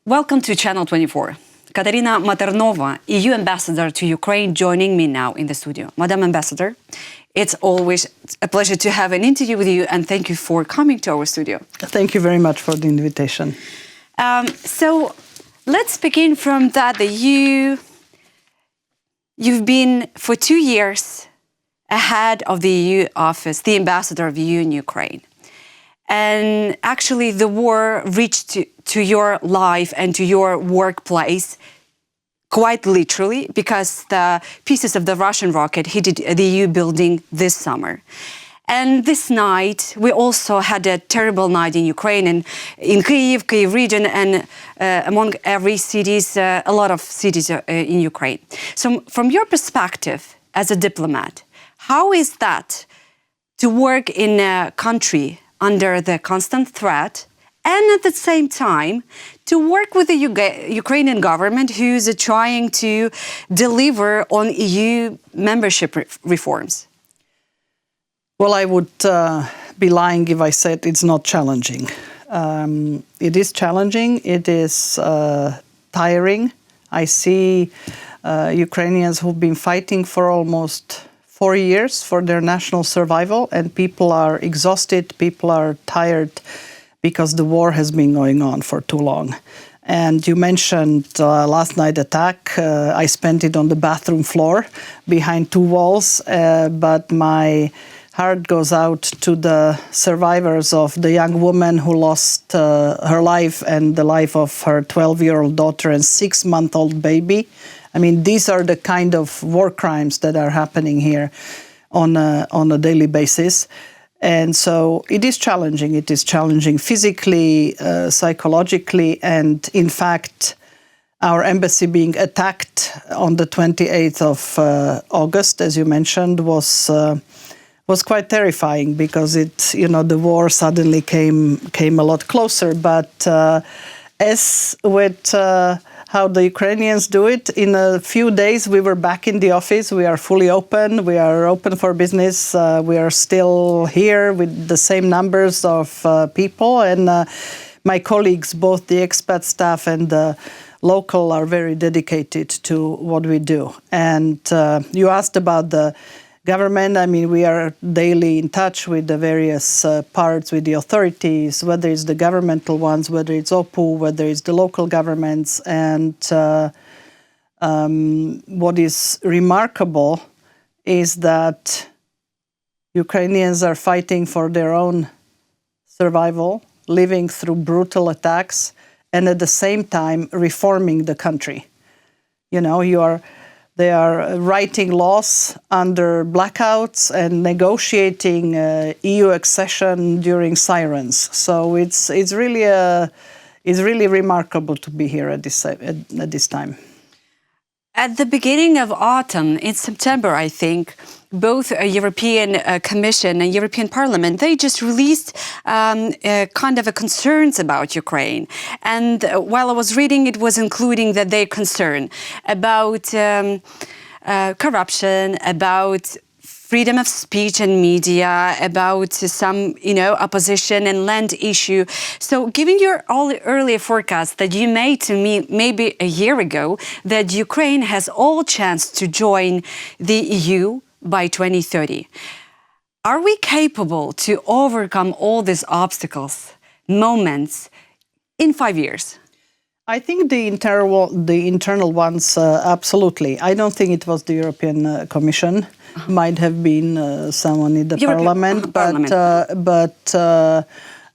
Welcome to Channel 24. Katerina Maternova, EU Ambassador to Ukraine, joining me now in the studio. Madam Ambassador, it's always a pleasure to have an interview with you, and thank you for coming to our studio. Thank you very much for the invitation. So let's begin from that. You've been for 2 years ahead of the EU office, the ambassador of the EU in Ukraine. And actually the war reached to your life and to your workplace quite literally, because the pieces of the Russian rocket hit the EU building this summer. And this night, we also had a terrible night in Ukraine and in Kyiv region, and among every cities, a lot of cities in Ukraine. So from your perspective as a diplomat, how is that to work in a country under the constant threat, and at the same time to work with the Ukrainian government who's trying to deliver on EU membership reforms? Well, I would be lying if I said it's not challenging. It is challenging. It is tiring. I see Ukrainians who've been fighting for almost 4 years for their national survival, and people are exhausted, people are tired because the war has been going on for too long. And you mentioned last night attack. I spent it on the bathroom floor behind 2 walls, but my heart goes out to the survivors of the young woman who lost her life and the life of her 12-year-old daughter and 6-month-old baby. I mean, these are the kind of war crimes that are happening here on a daily basis. And so it is challenging. It is challenging physically, psychologically, and in fact, our embassy being attacked on the 28th of August, as you mentioned, was quite terrifying, because the war suddenly came a lot closer. But as with how the Ukrainians do it, in a few days we were back in the office. We are fully open. We are open for business. We are still here with the same numbers of people. And my colleagues, both the expat staff and the local, are very dedicated to what we do. And you asked about the government. I mean, we are daily in touch with the various parts, with the authorities, whether it's the governmental ones, whether it's OPU, whether it's the local governments. And what is remarkable is that Ukrainians are fighting for their own survival, living through brutal attacks, and at the same time reforming the country. They are writing laws under blackouts and negotiating EU accession during sirens. So it's really remarkable to be here at this time. At the beginning of autumn, in September, I think, both European Commission and European Parliament, they just released kind of concerns about Ukraine. And while I was reading, it was including that they're concerned about corruption, about freedom of speech and media, about some, opposition and land issue. So given your earlier forecast that you made to me maybe a year ago, that Ukraine has all chance to join the EU by 2030, are we capable to overcome all these obstacles, moments, in 5 years? I think the internal ones, absolutely. I don't think it was the European Commission. Might have been someone in the Parliament.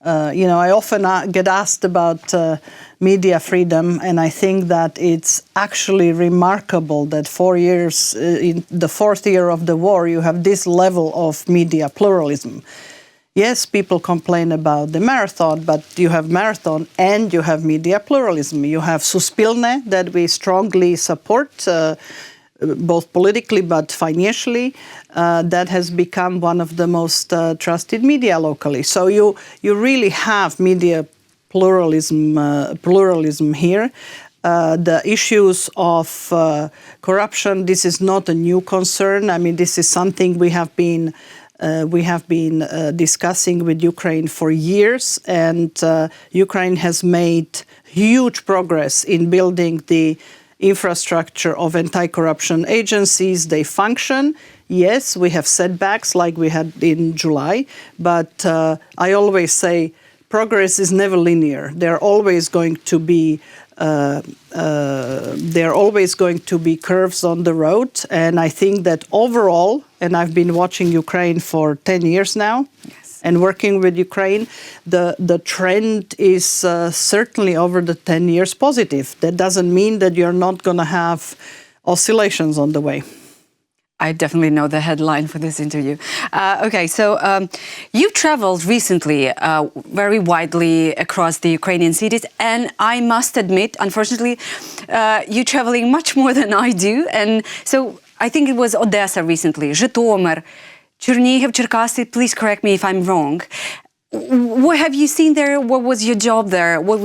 I often get asked about media freedom, and I think that it's actually remarkable that 4 years, in the 4th year of the war, you have this level of media pluralism. Yes, people complain about the marathon, but you have marathon and you have media pluralism. You have Suspilne that we strongly support, both politically but financially, that has become one of the most trusted media locally. So you really have media pluralism here. The issues of corruption, this is not a new concern. I mean, this is something we have been We have been discussing with Ukraine for years, and Ukraine has made huge progress in building the infrastructure of anti-corruption agencies. They function. Yes, we have setbacks like we had in July, but I always say progress is never linear. There are always going to be curves on the road, and I think that overall, and I've been watching Ukraine for 10 years now, Yes. and working with Ukraine, the trend is certainly over the 10 years positive. That doesn't mean that you're not going to have oscillations on the way. I definitely know the headline for this interview. Okay, so you traveled recently very widely across the Ukrainian cities, and I must admit, unfortunately, you're traveling much more than I do. And so I think it was Odessa recently, Zhytomyr, Chernihiv, Cherkasy. Please correct me if I'm wrong. What have you seen there? What was your job there? What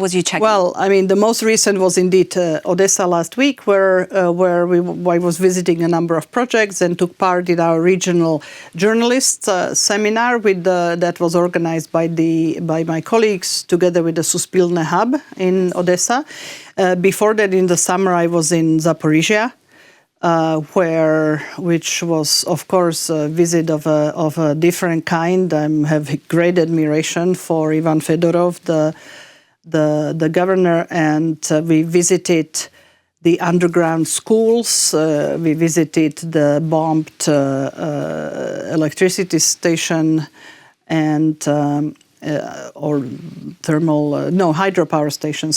was you checking? Well, I mean, the most recent was indeed Odessa last week, where I was visiting a number of projects and took part in our regional journalists seminar that was organized by my colleagues together with the Suspilne Hub in Odessa. Before that, in the summer, I was in Zaporizhia. Which was, of course, a visit of a different kind. I have great admiration for Ivan Fedorov, the governor, and we visited the underground schools. We visited the bombed electricity station and or hydropower station.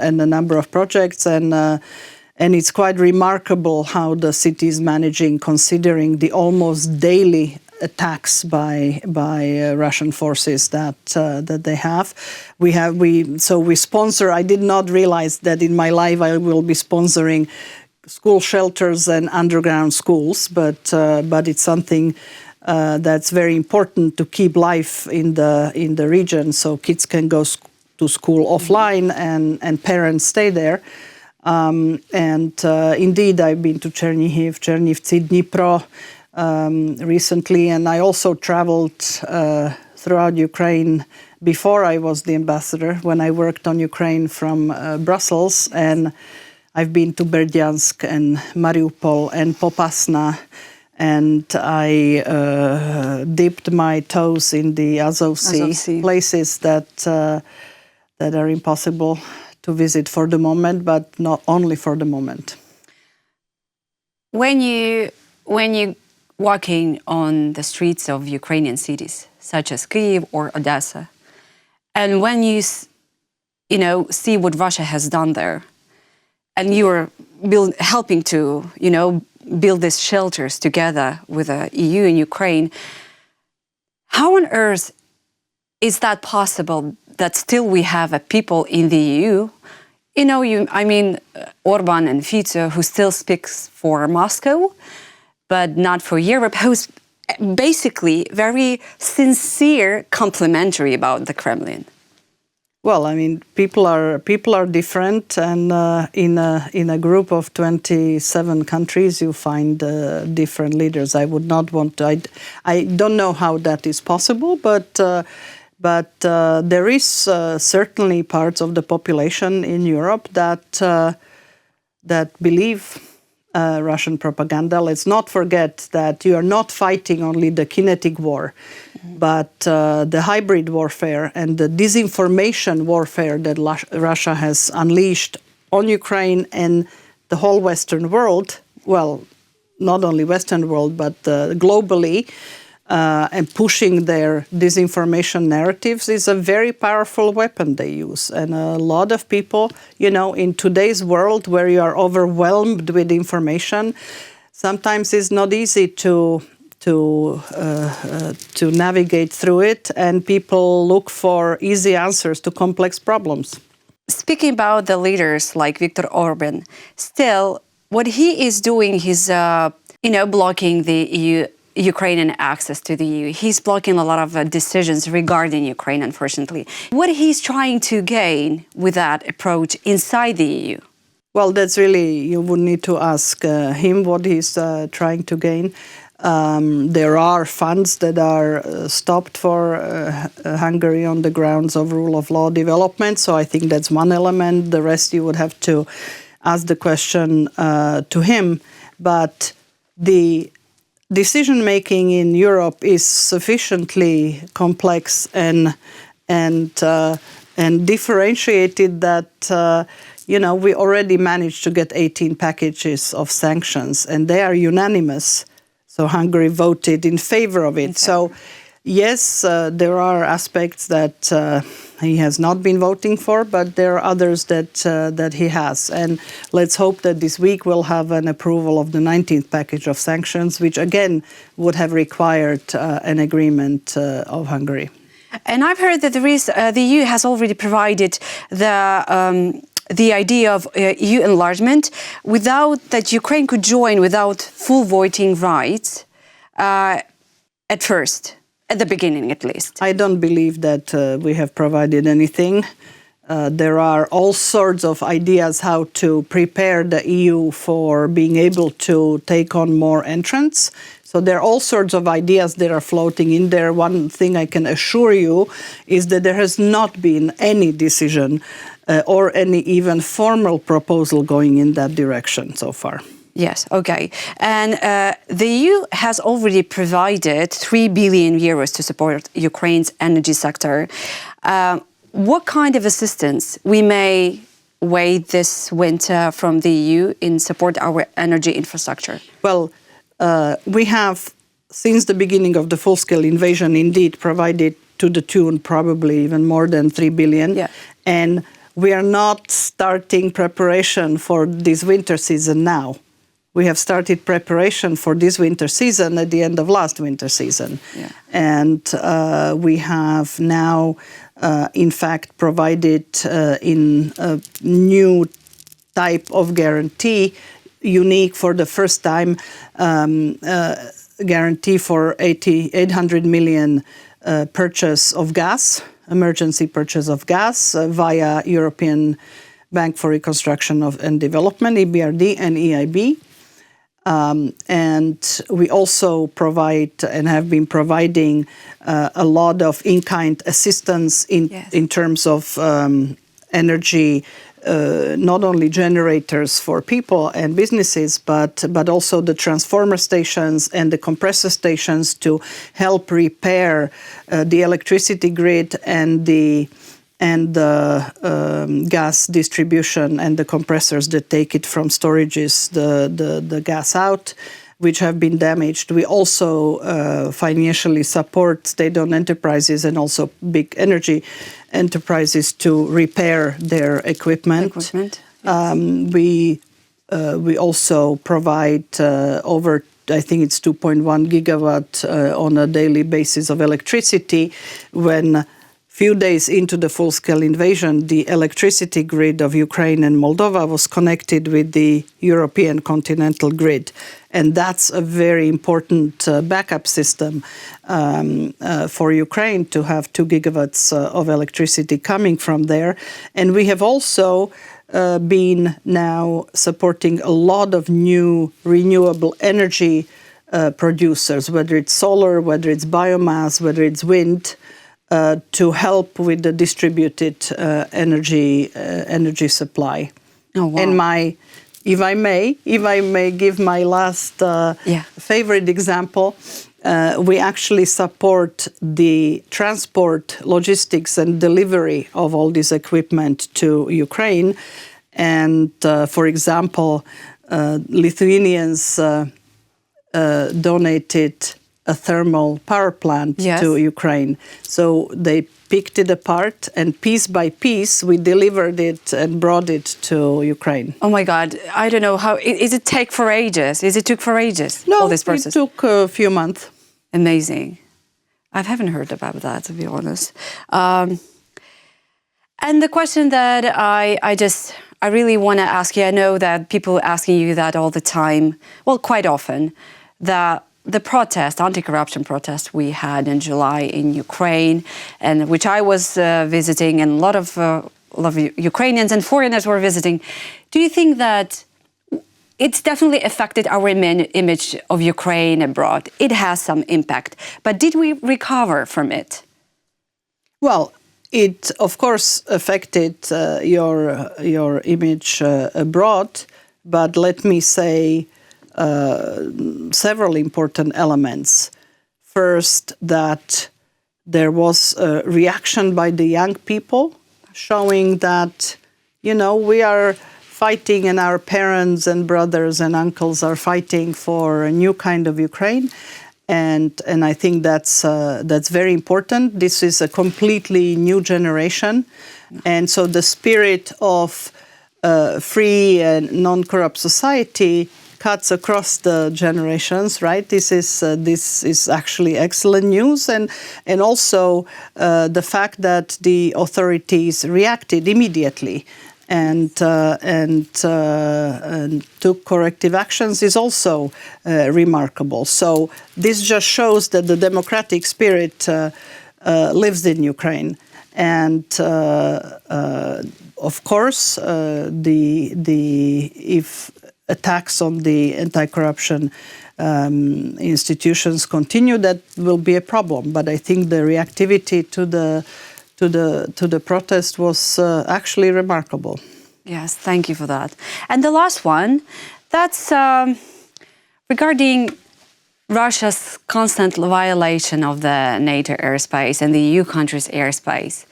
And a number of projects and it's quite remarkable how the city is managing, considering the almost daily attacks by Russian forces that they have. We sponsor. I did not realize that in my life I will be sponsoring school shelters and underground schools, but it's something that's very important to keep life in the region, so kids can go to school offline and parents stay there. Indeed, I've been to Chernivtsi, Dnipro recently, and I also traveled throughout Ukraine before I was the ambassador, when I worked on Ukraine from Brussels, and I've been to Berdyansk and Mariupol and Popasna, and I dipped my toes in the Azov Sea, places that are impossible to visit for the moment, but not only for the moment. When you walking on the streets of Ukrainian cities, such as Kyiv or Odessa, and when you see what Russia has done there, and you are helping to build these shelters together with the EU and Ukraine, how on earth is that possible? That still we have people in the EU, Orban and Fico, who still speaks for Moscow, but not for Europe, who's basically very sincere, complimentary about the Kremlin. Well, I mean, people are different, and in a group of 27 countries, you find different leaders. I would not want to. I don't know how that is possible, but there is certainly parts of the population in Europe that believe Russian propaganda. Let's not forget that you are not fighting only the kinetic war, but the hybrid warfare and the disinformation warfare that Russia has unleashed on Ukraine and the whole Western world. Well, not only Western world, but globally. And pushing their disinformation narratives is a very powerful weapon they use. And a lot of people, in today's world where you are overwhelmed with information, sometimes it's not easy to navigate through it, and people look for easy answers to complex problems. Speaking about the leaders like Viktor Orban, still, what he is doing, he's blocking the Ukrainian access to the EU. He's blocking a lot of decisions regarding Ukraine, unfortunately. What he's trying to gain with that approach inside the EU? Well, that's really, you would need to ask him what he's trying to gain. There are funds that are stopped for Hungary on the grounds of rule of law development. So I think that's one element. The rest you would have to ask the question to him. But the decision making in Europe is sufficiently complex and differentiated that we already managed to get 18 packages of sanctions, and they are unanimous. So Hungary voted in favor of it. So yes, there are aspects that he has not been voting for, but there are others that he has. And let's hope that this week we'll have an approval of the 19th package of sanctions, which again would have required an agreement of Hungary. And I've heard that the EU has already provided the idea of EU enlargement without that Ukraine could join without full voting rights at first, at the beginning at least. I don't believe that we have provided anything. There are all sorts of ideas how to prepare the EU for being able to take on more entrants. So there are all sorts of ideas that are floating in there. One thing I can assure you is that there has not been any decision or any even formal proposal going in that direction so far. Yes, okay. And the EU has already provided 3 billion euros to support Ukraine's energy sector. What kind of assistance we may wait this winter from the EU in support our energy infrastructure? Well, we have, since the beginning of the full-scale invasion, indeed provided to the tune probably even more than 3 billion. Yeah. And we are not starting preparation for this winter season now. We have started preparation for this winter season at the end of last winter season. Yeah. And we have now, in fact, provided in a new type of guarantee, unique for the first time, guarantee for 800 million purchase of gas, emergency purchase of gas via European Bank for Reconstruction and Development, EBRD and EIB. And we also provide and have been providing a lot of in-kind assistance in terms of energy, not only generators for people and businesses, but also the transformer stations and the compressor stations to help repair the electricity grid and the gas distribution and the compressors that take it from storages, the gas out, which have been damaged. We also financially support state-owned enterprises and also big energy enterprises to repair their equipment. Yes. We also provide over, I think it's 2.1 gigawatt on a daily basis of electricity. When few days into the full-scale invasion, the electricity grid of Ukraine and Moldova was connected with the European continental grid. And that's a very important backup system for Ukraine to have 2 gigawatts of electricity coming from there. And we have also been now supporting a lot of new renewable energy producers, whether it's solar, whether it's biomass, whether it's wind, to help with the distributed energy supply. Oh, wow. And if I may give my last favorite example, we actually support the transport, logistics, and delivery of all this equipment to Ukraine. And for example, Lithuanians donated a thermal power plant to Ukraine. So they picked it apart, and piece by piece, we delivered it and brought it to Ukraine. Oh my God, I don't know how, is it take for ages? Is it took for ages? No, all this process? It took a few months. Amazing. I haven't heard about that, to be honest. And the question that I really want to ask you, I know that people are asking you that all the time, well, quite often, that the protest, anti-corruption protest we had in July in Ukraine, and which I was visiting, and a lot of Ukrainians and foreigners were visiting. Do you think that it's definitely affected our image of Ukraine abroad. It has some impact. But did we recover from it? Well, it of course affected your image abroad, but let me say several important elements. First, that there was a reaction by the young people showing that, we are fighting and our parents and brothers and uncles are fighting for a new kind of Ukraine. And I think that's very important. This is a completely new generation. And so the spirit of free and non-corrupt society cuts across the generations, right? This is actually excellent news, and also the fact that the authorities reacted immediately and took corrective actions is also remarkable. So this just shows that the democratic spirit lives in Ukraine, and of course, if attacks on the anti-corruption institutions continue, that will be a problem. But I think the reactivity to the protest was actually remarkable. Yes, thank you for that. And the last one, that's regarding Russia's constant violation of the NATO airspace and the EU countries' airspace.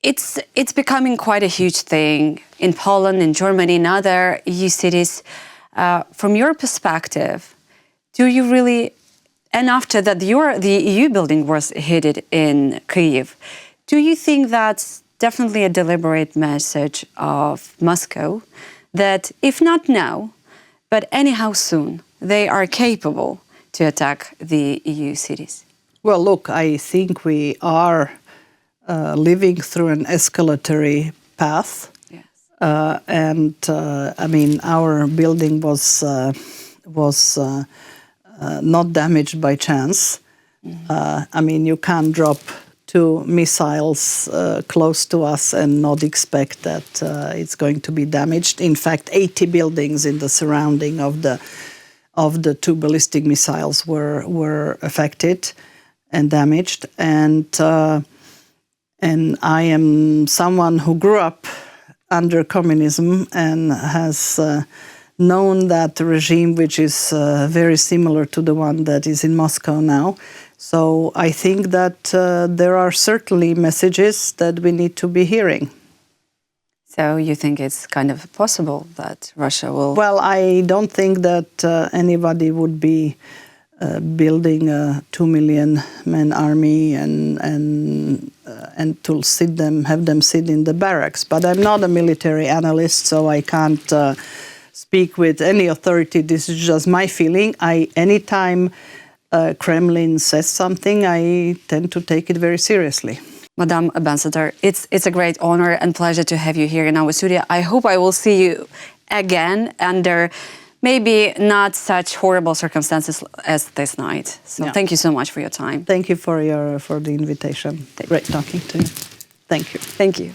It's becoming quite a huge thing in Poland, in Germany, in other EU cities. From your perspective, do you really, and after that the EU building was hit in Kyiv, do you think that's definitely a deliberate message of Moscow that if not now, but anyhow soon, they are capable to attack the EU cities? Well, look, I think we are living through an escalatory path. Yes. I mean, our building was not damaged by chance. I mean, you can't drop 2 missiles close to us and not expect that it's going to be damaged. In fact, 80 buildings in the surrounding of the 2 ballistic missiles were affected and damaged. And I am someone who grew up under communism and has known that regime, which is very similar to the one that is in Moscow now. So I think that there are certainly messages that we need to be hearing. So you think it's kind of possible that Russia will... Well, I don't think that anybody would be building a 2 million man army and to have them sit in the barracks. But I'm not a military analyst, so I can't speak with any authority. This is just my feeling. Anytime Kremlin says something, I tend to take it very seriously. Madam Ambassador, it's a great honor and pleasure to have you here in our studio. I hope I will see you again under maybe not such horrible circumstances as this night. So Thank you so much for your time. Thank you for the invitation. Great talking to you. Thank you. Thank you.